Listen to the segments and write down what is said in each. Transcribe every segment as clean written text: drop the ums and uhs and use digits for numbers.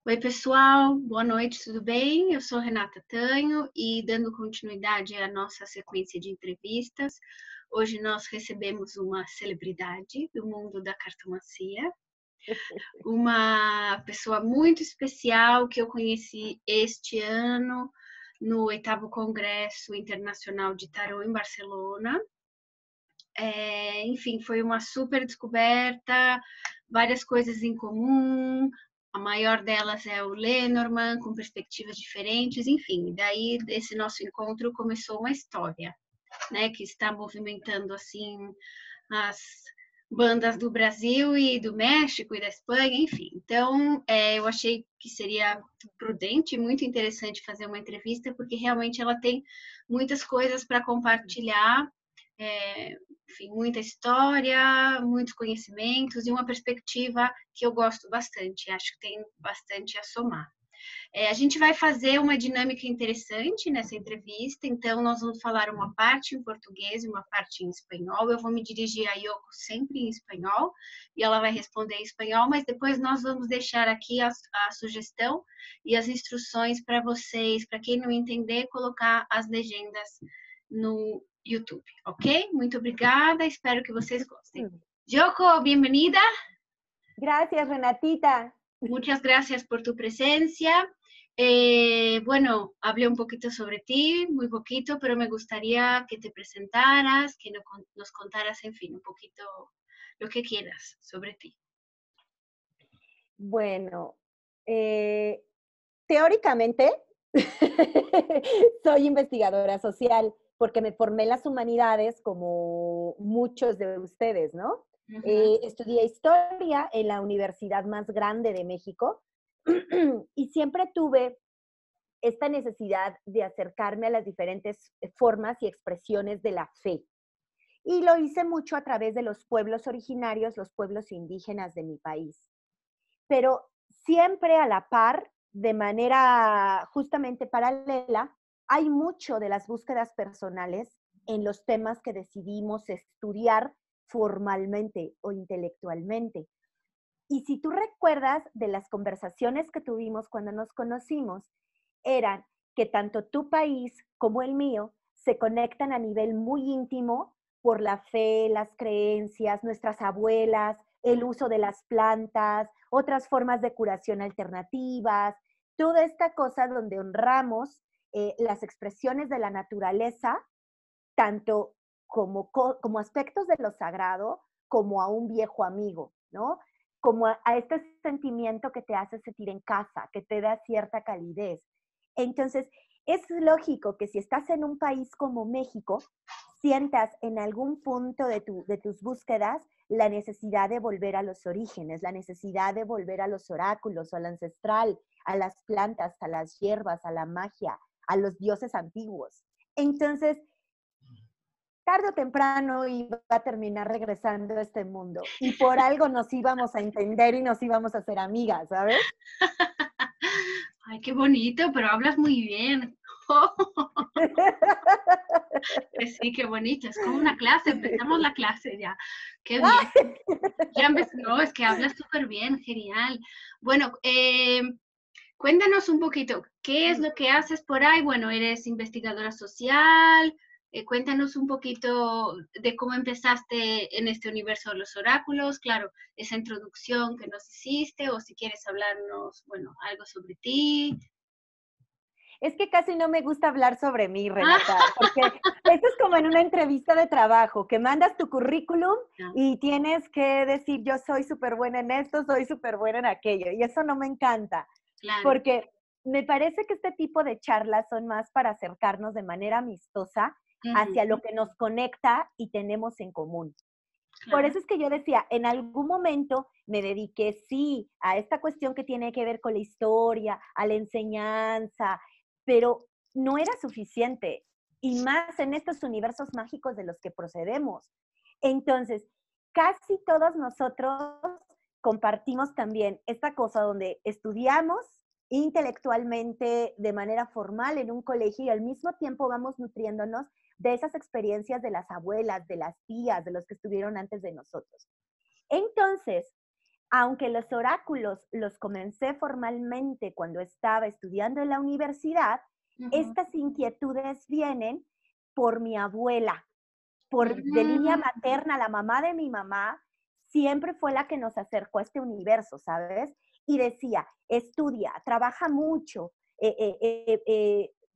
Oi, pessoal, boa noite, tudo bem? Eu sou Renata Tanho e dando continuidade à nossa sequência de entrevistas, hoje nós recebemos uma celebridade do mundo da cartomancia, uma pessoa muito especial que eu conheci este ano no 8º Congresso Internacional de Tarô em Barcelona. Enfim, foi uma super descoberta, várias coisas em comum. A maior delas é o Lenormand, com perspectivas diferentes, enfim. Daí, desse nosso encontro, começou uma história, né, que está movimentando, assim, as bandas do Brasil e do México e da Espanha, enfim. Então, eu achei que seria prudente e muito interessante fazer uma entrevista, porque realmente ela tem muitas coisas para compartilhar, enfim, muita história, muitos conhecimentos e uma perspectiva que eu gosto bastante, acho que tem bastante a somar. A gente vai fazer uma dinâmica interessante nessa entrevista, então nós vamos falar uma parte em português e uma parte em espanhol. Eu vou me dirigir a Yoko sempre em espanhol e ela vai responder em espanhol, mas depois nós vamos deixar aqui a sugestão e as instruções para vocês, para quem não entender, colocar as legendas no YouTube, ok? Muito obrigada, espero que vocês gostem. Yoko, bienvenida. Gracias, Renatita. Muchas gracias por tu presencia. Bueno, hablé un poquito sobre ti, muy poquito, pero me gustaría que te presentaras, que nos contaras, en fin, un poquito lo que quieras sobre ti. Bueno, teóricamente soy investigadora social porque me formé en las humanidades como muchos de ustedes, ¿no? Estudié historia en la universidad más grande de México y siempre tuve esta necesidad de acercarme a las diferentes formas y expresiones de la fe. Y lo hice mucho a través de los pueblos originarios, los pueblos indígenas de mi país. Pero siempre a la par, de manera justamente paralela, hay mucho de las búsquedas personales en los temas que decidimos estudiar formalmente o intelectualmente. Y si tú recuerdas de las conversaciones que tuvimos cuando nos conocimos, eran que tanto tu país como el mío se conectan a nivel muy íntimo por la fe, las creencias, nuestras abuelas, el uso de las plantas, otras formas de curación alternativas, toda esta cosa donde honramos las expresiones de la naturaleza, tanto como aspectos de lo sagrado, como a un viejo amigo, ¿no? Como a este sentimiento que te hace sentir en casa, que te da cierta calidez. Entonces, es lógico que si estás en un país como México, sientas en algún punto de tus búsquedas la necesidad de volver a los orígenes, la necesidad de volver a los oráculos, al ancestral, a las plantas, a las hierbas, a la magia, a los dioses antiguos. Entonces, tarde o temprano iba a terminar regresando a este mundo y por algo nos íbamos a entender y nos íbamos a hacer amigas, ¿sabes? Ay, qué bonito, pero hablas muy bien. Sí, qué bonito, es como una clase, empezamos la clase ya. Qué bien. Ya empezó, es que hablas súper bien, genial. Bueno, cuéntanos un poquito, ¿qué es lo que haces por ahí? Bueno, eres investigadora social, cuéntanos un poquito de cómo empezaste en este universo de los oráculos, claro, esa introducción que nos hiciste, o si quieres hablarnos, bueno, algo sobre ti. Es que casi no me gusta hablar sobre mí, Renata, porque esto es como en una entrevista de trabajo, que mandas tu currículum y tienes que decir, yo soy súper buena en esto, soy súper buena en aquello, y eso no me encanta, claro. Porque me parece que este tipo de charlas son más para acercarnos de manera amistosa hacia lo que nos conecta y tenemos en común. Claro. Por eso es que yo decía, en algún momento me dediqué, sí, a esta cuestión que tiene que ver con la historia, a la enseñanza, pero no era suficiente, y más en estos universos mágicos de los que procedemos. Entonces, casi todos nosotros compartimos también esta cosa donde estudiamos intelectualmente de manera formal en un colegio y al mismo tiempo vamos nutriéndonos de esas experiencias de las abuelas, de las tías, de los que estuvieron antes de nosotros. Entonces, aunque los oráculos los comencé formalmente cuando estaba estudiando en la universidad, Ujú. estas inquietudes vienen por mi abuela, de línea Mm, materna, la mamá de mi mamá, siempre fue la que nos acercó a este universo, ¿sabes? Y decía, estudia, trabaja mucho,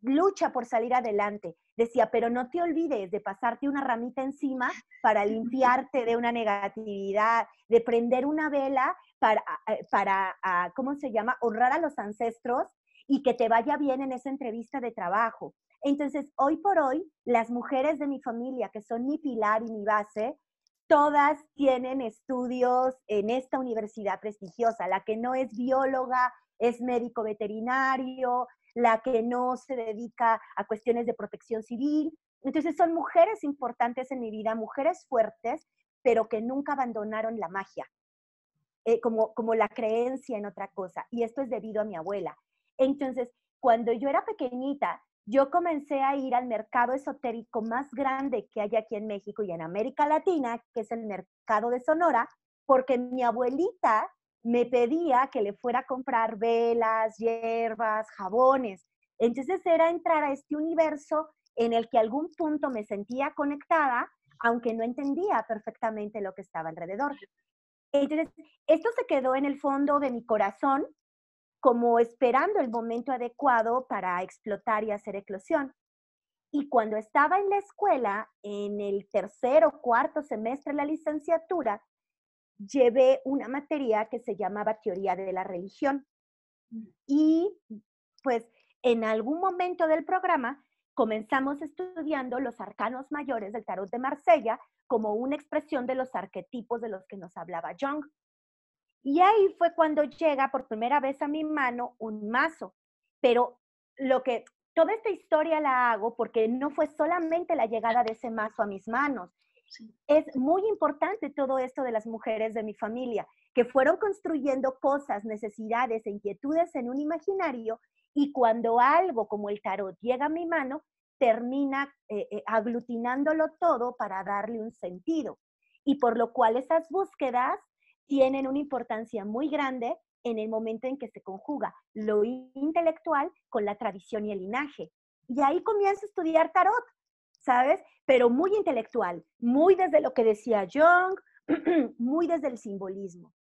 lucha por salir adelante. Decía, pero no te olvides de pasarte una ramita encima para limpiarte de una negatividad, de prender una vela ¿cómo se llama? Honrar a los ancestros y que te vaya bien en esa entrevista de trabajo. Entonces, hoy por hoy, las mujeres de mi familia, que son mi pilar y mi base, todas tienen estudios en esta universidad prestigiosa. La que no es bióloga es médico veterinario, la que no se dedica a cuestiones de protección civil. Entonces, son mujeres importantes en mi vida, mujeres fuertes, pero que nunca abandonaron la magia, como la creencia en otra cosa. Y esto es debido a mi abuela. Entonces, cuando yo era pequeñita, yo comencé a ir al mercado esotérico más grande que hay aquí en México y en América Latina, que es el mercado de Sonora, porque mi abuelita me pedía que le fuera a comprar velas, hierbas, jabones. Entonces era entrar a este universo en el que a algún punto me sentía conectada, aunque no entendía perfectamente lo que estaba alrededor. Entonces, esto se quedó en el fondo de mi corazón como esperando el momento adecuado para explotar y hacer eclosión. Y cuando estaba en la escuela, en el tercer o cuarto semestre de la licenciatura, llevé una materia que se llamaba Teoría de la Religión. Y pues en algún momento del programa comenzamos estudiando los arcanos mayores del tarot de Marsella como una expresión de los arquetipos de los que nos hablaba Jung. Y ahí fue cuando llega por primera vez a mi mano un mazo. Pero lo que toda esta historia la hago porque no fue solamente la llegada de ese mazo a mis manos. sí. Es muy importante todo esto de las mujeres de mi familia, que fueron construyendo cosas, necesidades e inquietudes en un imaginario y cuando algo como el tarot llega a mi mano, termina aglutinándolo todo para darle un sentido. Y por lo cual esas búsquedas tienen una importancia muy grande en el momento en que se conjuga lo intelectual con la tradición y el linaje. Y ahí comienzo a estudiar tarot, ¿sabes? Pero muy intelectual, muy desde lo que decía Jung, muy desde el simbolismo.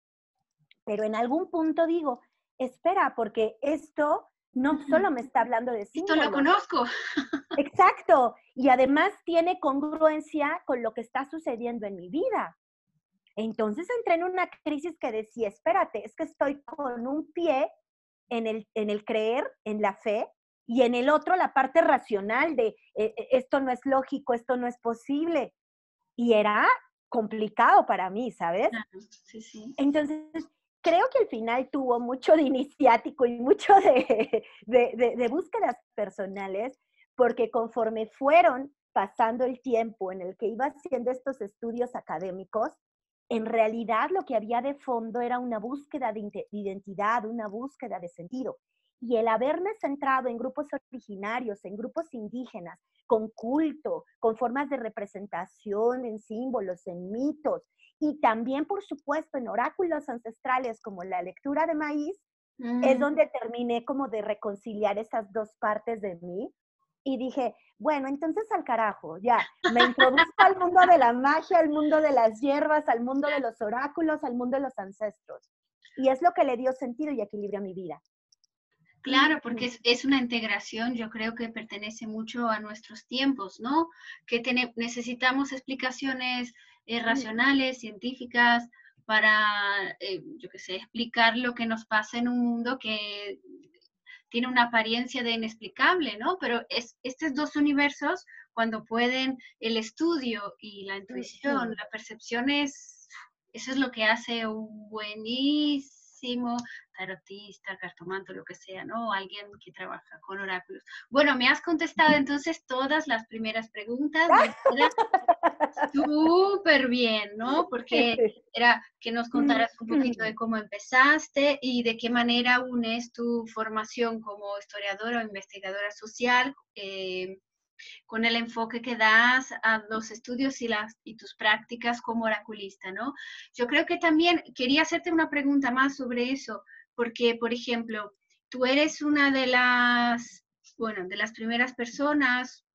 Pero en algún punto digo, espera, porque esto no Ujú. solo me está hablando de Esto lo símbolos. conozco. Exacto. Y además tiene congruencia con lo que está sucediendo en mi vida. Entonces entré en una crisis que decía, espérate, es que estoy con un pie en el creer, en la fe, y en el otro la parte racional de esto no es lógico, esto no es posible. Y era complicado para mí, ¿sabes? Claro, sí, sí. Entonces, creo que al final tuvo mucho de iniciático y mucho de búsquedas personales, porque conforme fueron pasando el tiempo en el que iba haciendo estos estudios académicos, en realidad lo que había de fondo era una búsqueda de identidad, una búsqueda de sentido. Y el haberme centrado en grupos originarios, en grupos indígenas, con culto, con formas de representación, en símbolos, en mitos, y también, por supuesto, en oráculos ancestrales como la lectura de maíz, es Mm, donde terminé como de reconciliar esas dos partes de mí y dije, bueno, entonces al carajo, ya, me introduzco al mundo de la magia, al mundo de las hierbas, al mundo de los oráculos, al mundo de los ancestros. Y es lo que le dio sentido y equilibrio a mi vida. claro, porque es una integración, yo creo que pertenece mucho a nuestros tiempos, ¿no? Que necesitamos explicaciones racionales, científicas, para, yo qué sé, explicar lo que nos pasa en un mundo que tiene una apariencia de inexplicable, ¿no? Pero estos dos universos, cuando pueden el estudio y la intuición, la percepción eso es lo que hace un buenísimo tarotista, cartomanto, lo que sea, ¿no? Alguien que trabaja con oráculos. Bueno, me has contestado entonces todas las primeras preguntas, me queda súper bien, ¿no? Porque era que nos contaras un poquito de cómo empezaste y de qué manera unes tu formación como historiadora o investigadora social con el enfoque que das a los estudios y tus prácticas como oraculista, ¿no? Yo creo que también quería hacerte una pregunta más sobre eso, porque, por ejemplo, tú eres una de las, bueno, de las primeras personas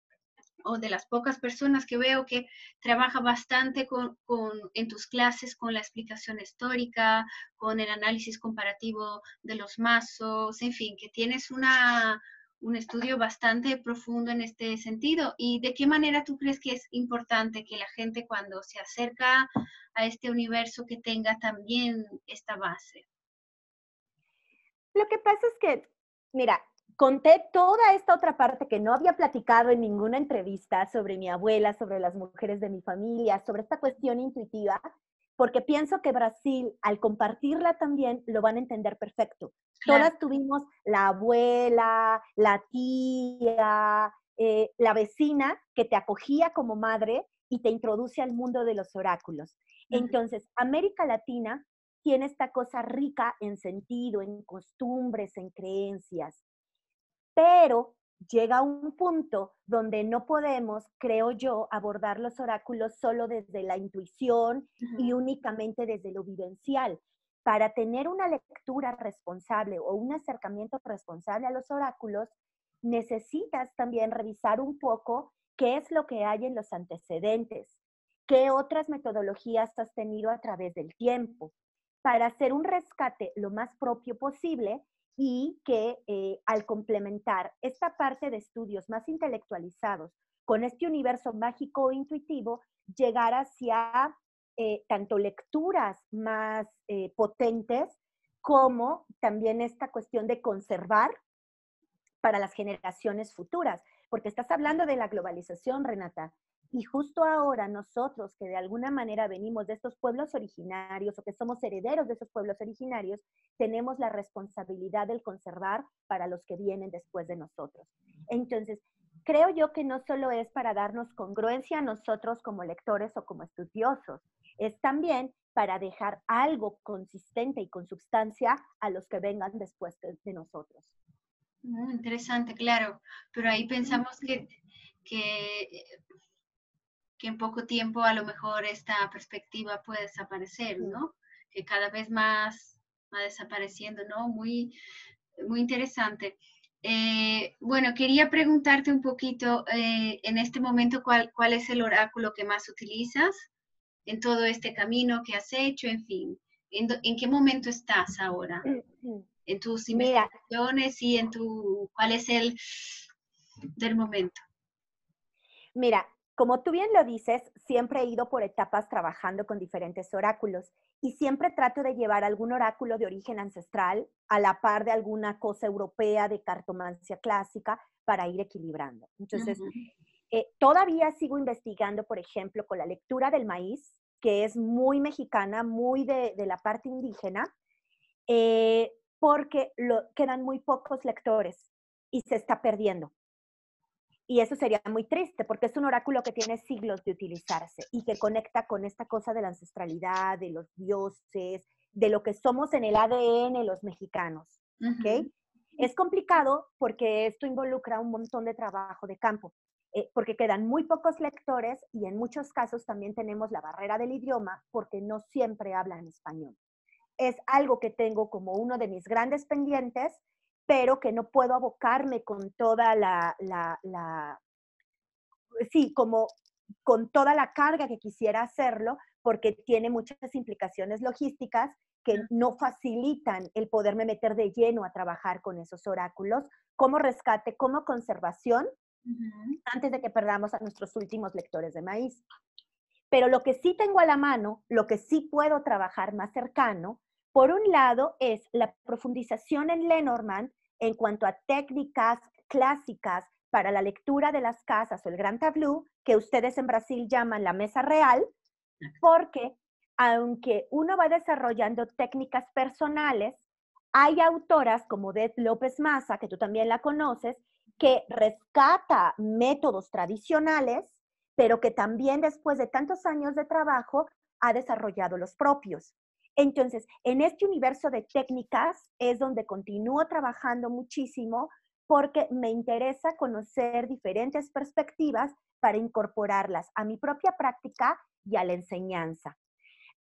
o de las pocas personas que veo que trabaja bastante en tus clases con la explicación histórica, con el análisis comparativo de los mazos, en fin, que tienes un estudio bastante profundo en este sentido. ¿Y de qué manera tú crees que es importante que la gente cuando se acerca a este universo que tenga también esta base? Lo que pasa es que, mira, conté toda esta otra parte que no había platicado en ninguna entrevista sobre mi abuela, sobre las mujeres de mi familia, sobre esta cuestión intuitiva, porque pienso que Brasil, al compartirla también, lo van a entender perfecto. Claro. Todas tuvimos la abuela, la tía, la vecina que te acogía como madre y te introduce al mundo de los oráculos. Entonces, América Latina tiene esta cosa rica en sentido, en costumbres, en creencias, pero llega un punto donde no podemos, creo yo, abordar los oráculos solo desde la intuición y únicamente desde lo vivencial. Para tener una lectura responsable o un acercamiento responsable a los oráculos, necesitas también revisar un poco qué es lo que hay en los antecedentes, qué otras metodologías has tenido a través del tiempo, para hacer un rescate lo más propio posible y que al complementar esta parte de estudios más intelectualizados con este universo mágico o intuitivo, llegar hacia tanto lecturas más potentes como también esta cuestión de conservar para las generaciones futuras, porque estás hablando de la globalización, Renata, y justo ahora nosotros que de alguna manera venimos de estos pueblos originarios o que somos herederos de esos pueblos originarios, tenemos la responsabilidad del conservar para los que vienen después de nosotros. Entonces, creo yo que no solo es para darnos congruencia a nosotros como lectores o como estudiosos, es también para dejar algo consistente y con sustancia a los que vengan después de nosotros. Interesante, claro, pero ahí pensamos que, que en poco tiempo a lo mejor esta perspectiva puede desaparecer, ¿no? Que cada vez más va desapareciendo, ¿no? Muy interesante. Bueno, quería preguntarte un poquito en este momento cuál es el oráculo que más utilizas en todo este camino que has hecho, en fin. ¿En qué momento estás ahora? En tus Mira, investigaciones y cuál es el del momento. Mira, como tú bien lo dices, siempre he ido por etapas trabajando con diferentes oráculos y siempre trato de llevar algún oráculo de origen ancestral a la par de alguna cosa europea de cartomancia clásica para ir equilibrando. Entonces, todavía sigo investigando, por ejemplo, con la lectura del maíz, que es muy mexicana, muy de la parte indígena, porque quedan muy pocos lectores y se está perdiendo. Y eso sería muy triste porque es un oráculo que tiene siglos de utilizarse y que conecta con esta cosa de la ancestralidad, de los dioses, de lo que somos en el ADN los mexicanos. ¿Ok? Es complicado porque esto involucra un montón de trabajo de campo, porque quedan muy pocos lectores y en muchos casos también tenemos la barrera del idioma porque no siempre hablan español. Es algo que tengo como uno de mis grandes pendientes, pero que no puedo abocarme con toda sí, como con toda la carga que quisiera hacerlo, porque tiene muchas implicaciones logísticas que no facilitan el poderme meter de lleno a trabajar con esos oráculos, como rescate, como conservación, antes de que perdamos a nuestros últimos lectores de maíz. Pero lo que sí tengo a la mano, lo que sí puedo trabajar más cercano, por un lado es la profundización en Lenormand en cuanto a técnicas clásicas para la lectura de las casas o el gran tableau, que ustedes en Brasil llaman la mesa real, porque aunque uno va desarrollando técnicas personales, hay autoras como Beth López Maza, que tú también la conoces, que rescata métodos tradicionales, pero que también después de tantos años de trabajo ha desarrollado los propios. Entonces, en este universo de técnicas es donde continúo trabajando muchísimo porque me interesa conocer diferentes perspectivas para incorporarlas a mi propia práctica y a la enseñanza.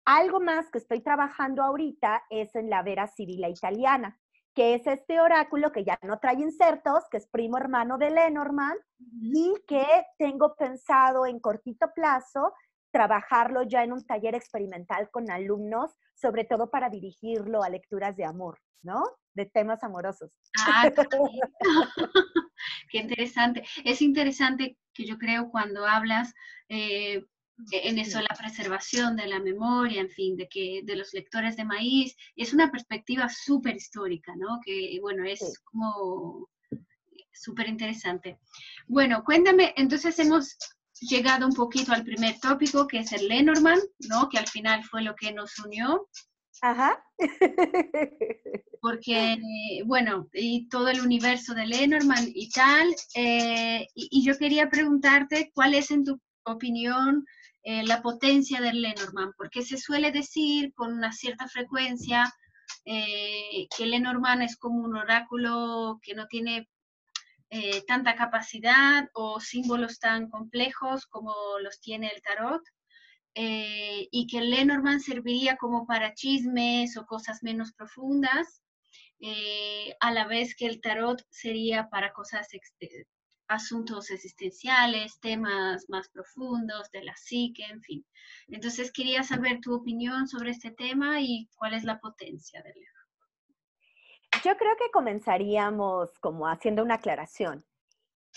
Algo más que estoy trabajando ahorita es en la Vera Sibila italiana, que es este oráculo que ya no trae insertos, que es primo hermano de Lenormand, y que tengo pensado en cortito plazo trabajarlo ya en un taller experimental con alumnos, sobre todo para dirigirlo a lecturas de amor, ¿no? De temas amorosos. Ah, qué interesante. Es interesante que yo creo cuando hablas en eso, la preservación de la memoria, en fin, de los lectores de maíz, es una perspectiva súper histórica, ¿no? Que, bueno, Sí. es como súper interesante. Bueno, cuéntame, entonces hemos llegado un poquito al primer tópico, que es el Lenormand, ¿no? Que al final fue lo que nos unió. Ajá. Porque, bueno, y todo el universo de Lenormand y tal, y yo quería preguntarte cuál es, en tu opinión, la potencia del Lenormand, porque se suele decir con una cierta frecuencia que Lenormand es como un oráculo que no tiene tanta capacidad o símbolos tan complejos como los tiene el tarot, y que el Lenormand serviría como para chismes o cosas menos profundas, a la vez que el tarot sería para cosas, asuntos existenciales, temas más profundos de la psique, en fin. Entonces quería saber tu opinión sobre este tema y cuál es la potencia del Lenormand. Yo creo que comenzaríamos como haciendo una aclaración.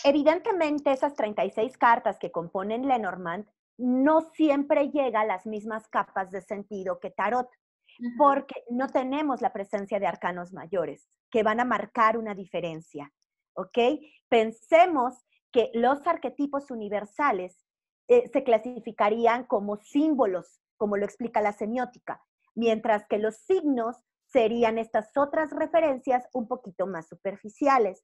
Evidentemente, esas 36 cartas que componen Lenormand no siempre llega a las mismas capas de sentido que Tarot, porque no tenemos la presencia de arcanos mayores, que van a marcar una diferencia, ¿ok? Pensemos que los arquetipos universales se clasificarían como símbolos, como lo explica la semiótica, mientras que los signos serían estas otras referencias un poquito más superficiales.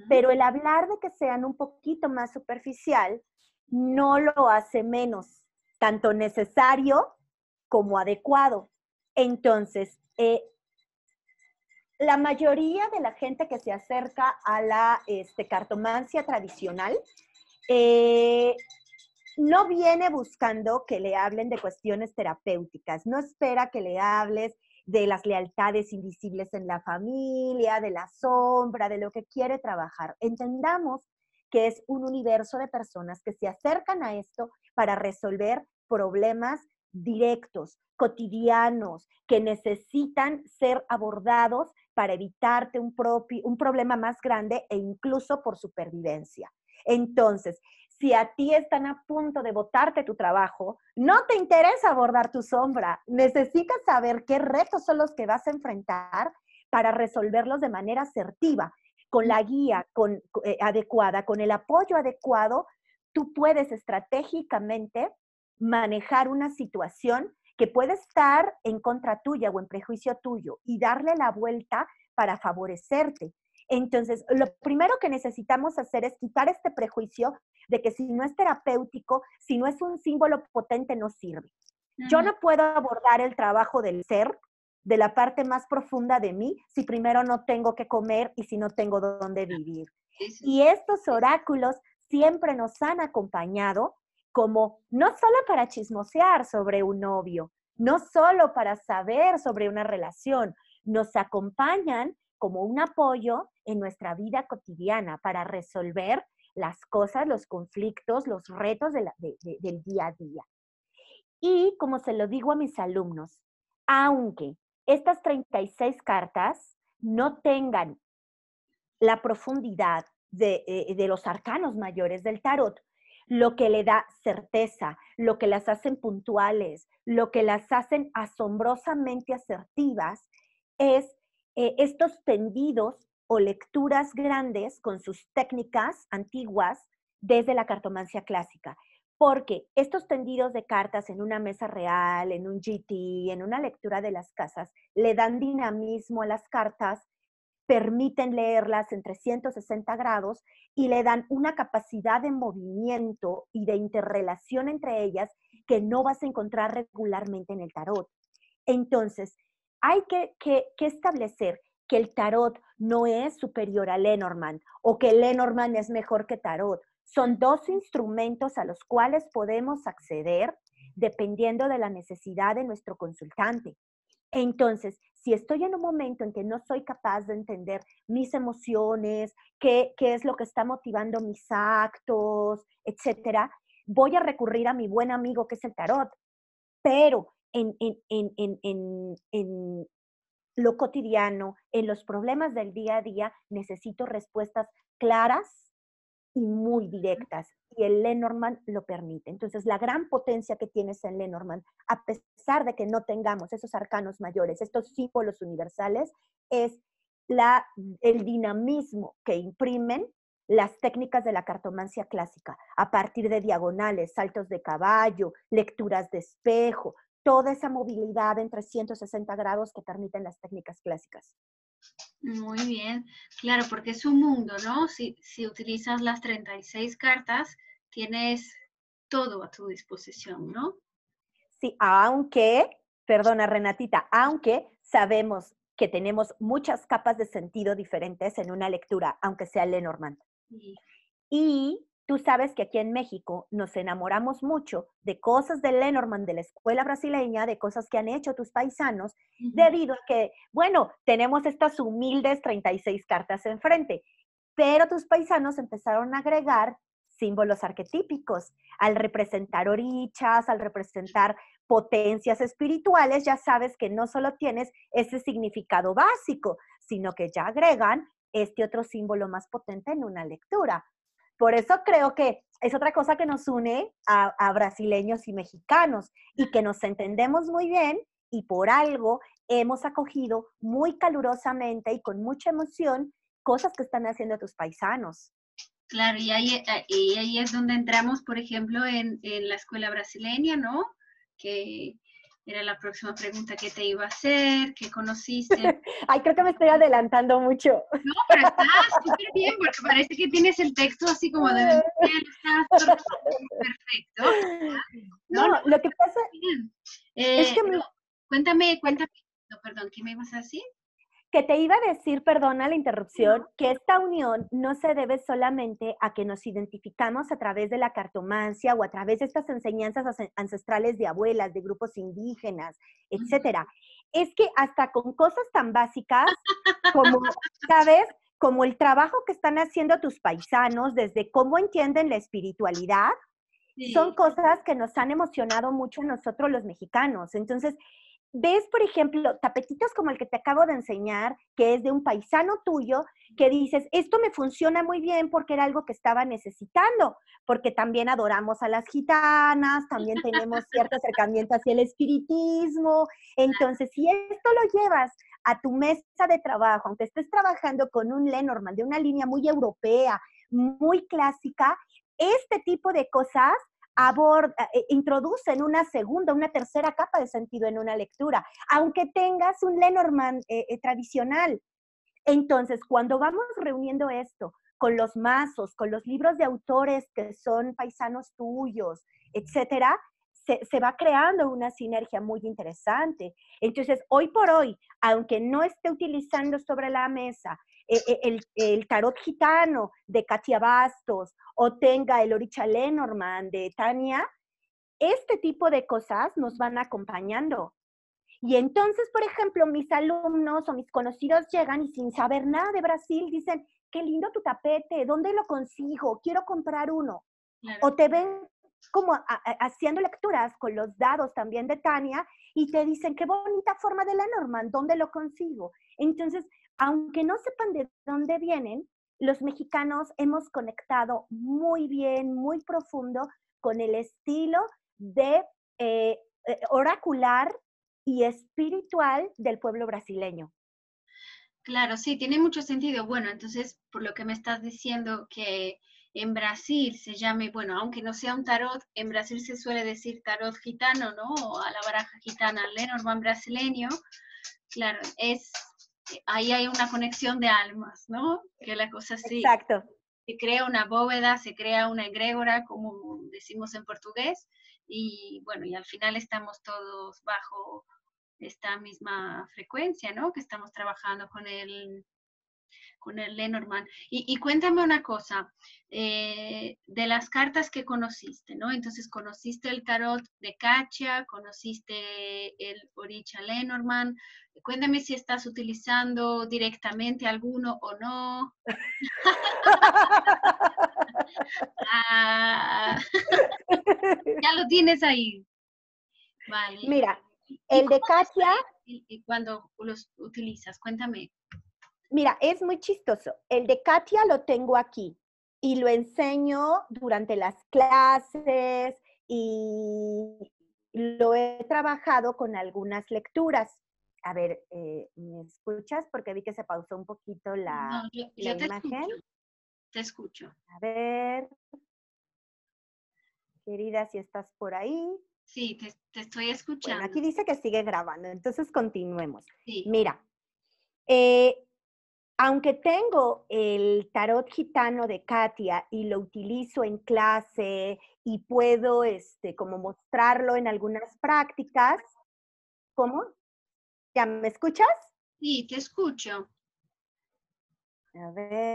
Pero el hablar de que sean un poquito más superficial no lo hace menos, tanto necesario como adecuado. Entonces, la mayoría de la gente que se acerca a la cartomancia tradicional no viene buscando que le hablen de cuestiones terapéuticas, no espera que le hables de las lealtades invisibles en la familia, de la sombra, de lo que quiere trabajar. Entendamos que es un universo de personas que se acercan a esto para resolver problemas directos, cotidianos, que necesitan ser abordados para evitarte un problema más grande e incluso por supervivencia. Entonces, si a ti están a punto de botarte tu trabajo, no te interesa abordar tu sombra. Necesitas saber qué retos son los que vas a enfrentar para resolverlos de manera asertiva, con la guía adecuada, con el apoyo adecuado. Tú puedes estratégicamente manejar una situación que puede estar en contra tuya o en prejuicio tuyo y darle la vuelta para favorecerte. Entonces, lo primero que necesitamos hacer es quitar este prejuicio de que si no es terapéutico, si no es un símbolo potente, no sirve. Yo no puedo abordar el trabajo del ser, de la parte más profunda de mí, si primero no tengo que comer y si no tengo dónde vivir. Y estos oráculos siempre nos han acompañado como no solo para chismosear sobre un novio, no solo para saber sobre una relación, nos acompañan como un apoyo en nuestra vida cotidiana para resolver las cosas, los conflictos, los retos del día a día. Y como se lo digo a mis alumnos, aunque estas 36 cartas no tengan la profundidad de los arcanos mayores del tarot, lo que le da certeza, lo que las hacen puntuales, lo que las hacen asombrosamente asertivas, es estos tendidos o lecturas grandes con sus técnicas antiguas desde la cartomancia clásica. Porque estos tendidos de cartas en una mesa real, en un GT, en una lectura de las casas, le dan dinamismo a las cartas, permiten leerlas en 360 grados y le dan una capacidad de movimiento y de interrelación entre ellas que no vas a encontrar regularmente en el tarot. Entonces, hay que establecer que el tarot no es superior a Lenormand o que Lenormand es mejor que tarot. Son dos instrumentos a los cuales podemos acceder dependiendo de la necesidad de nuestro consultante. Entonces, si estoy en un momento en que no soy capaz de entender mis emociones, qué es lo que está motivando mis actos, etcétera, voy a recurrir a mi buen amigo que es el tarot. Pero en lo cotidiano, en los problemas del día a día, necesito respuestas claras y muy directas. Y el Lenormand lo permite. Entonces, la gran potencia que tienes en Lenormand, a pesar de que no tengamos esos arcanos mayores, estos símbolos universales, es el dinamismo que imprimen las técnicas de la cartomancia clásica, a partir de diagonales, saltos de caballo, lecturas de espejo, toda esa movilidad en 360 grados que permiten las técnicas clásicas. Muy bien, claro, porque es un mundo, ¿no? Si utilizas las 36 cartas, tienes todo a tu disposición, ¿no? Sí, aunque, perdona Renatita, aunque sabemos que tenemos muchas capas de sentido diferentes en una lectura, aunque sea Lenormand. Sí. Y tú sabes que aquí en México nos enamoramos mucho de cosas de Lenormand, de la escuela brasileña, de cosas que han hecho tus paisanos, debido a que, bueno, tenemos estas humildes 36 cartas enfrente, pero tus paisanos empezaron a agregar símbolos arquetípicos. Al representar orichas, al representar potencias espirituales, ya sabes que no solo tienes ese significado básico, sino que ya agregan este otro símbolo más potente en una lectura. Por eso creo que es otra cosa que nos une a brasileños y mexicanos y que nos entendemos muy bien y por algo hemos acogido muy calurosamente y con mucha emoción cosas que están haciendo tus paisanos. Claro, y ahí es donde entramos, por ejemplo, en la escuela brasileña, ¿no? Que era la próxima pregunta que te iba a hacer, que conociste. Ay, creo que me estoy adelantando mucho. No, pero está súper bien, porque parece que tienes el texto así como de memoria, está perfecto. No, no, No, lo que pasa bien. es que No, cuéntame, no, perdón, ¿qué me ibas a decir? Que te iba a decir, perdona la No. interrupción, que esta unión no se debe solamente a que nos identificamos a través de la cartomancia o a través de estas enseñanzas ancestrales de abuelas, de grupos indígenas, etcétera. Es que hasta con cosas tan básicas como, ¿sabes? Como el trabajo que están haciendo tus paisanos, desde cómo entienden la espiritualidad, son Sí. cosas que nos han emocionado mucho a nosotros los mexicanos. Entonces, ves, por ejemplo, tapetitos como el que te acabo de enseñar, que es de un paisano tuyo, que dices, esto me funciona muy bien porque era algo que estaba necesitando, porque también adoramos a las gitanas, también tenemos cierto acercamiento hacia el espiritismo. Entonces, si esto lo llevas a tu mesa de trabajo, aunque estés trabajando con un Lenormand de una línea muy europea, muy clásica, este tipo de cosas introducen una segunda, una tercera capa de sentido en una lectura, aunque tengas un Lenormand tradicional. Entonces, cuando vamos reuniendo esto con los mazos, con los libros de autores que son paisanos tuyos, etcétera, se va creando una sinergia muy interesante. Entonces, hoy por hoy, aunque no esté utilizando sobre la mesa el tarot gitano de Katia Bastos o tenga el Oricha Lenormand de Tania, este tipo de cosas nos van acompañando. Y entonces, por ejemplo, mis alumnos o mis conocidos llegan y sin saber nada de Brasil dicen, qué lindo tu tapete, ¿dónde lo consigo? Quiero comprar uno. Claro. O te ven como haciendo lecturas con los dados también de Tania y te dicen, qué bonita forma de Lenormand, ¿dónde lo consigo? Entonces, aunque no sepan de dónde vienen, los mexicanos hemos conectado muy bien, muy profundo con el estilo de oracular y espiritual del pueblo brasileño. Claro, sí, tiene mucho sentido. Bueno, entonces, por lo que me estás diciendo que en Brasil se llame, bueno, aunque no sea un tarot, en Brasil se suele decir tarot gitano, ¿no? O a la baraja gitana, Lenormand brasileño. Claro, ahí hay una conexión de almas, ¿no? Que la cosa sí, Exacto. se crea una bóveda, se crea una egrégora, como decimos en portugués, y bueno, y al final estamos todos bajo esta misma frecuencia, ¿no? Que estamos trabajando con el Lenormand. Y cuéntame una cosa, de las cartas que conociste, ¿no? Entonces, conociste el tarot de Katia, conociste el Orisha Lenormand. Cuéntame si estás utilizando directamente alguno o no. Ah, ya lo tienes ahí. Vale. Mira, ¿Y el cómo de Katia, cuando los utilizas? Cuéntame. mira, es muy chistoso. El de Katia lo tengo aquí y lo enseño durante las clases y lo he trabajado con algunas lecturas. A ver, ¿me escuchas? Porque vi que se pausó un poquito No, la yo te imagen. escucho, te escucho. A ver, querida, si estás por ahí. Sí, te estoy Bueno, escuchando. aquí dice que sigue grabando, entonces continuemos. Sí. Mira, eh, aunque tengo el tarot gitano de Katia y lo utilizo en clase y puedo como mostrarlo en algunas prácticas, ¿cómo? ¿Ya me escuchas? Sí, te escucho. A ver.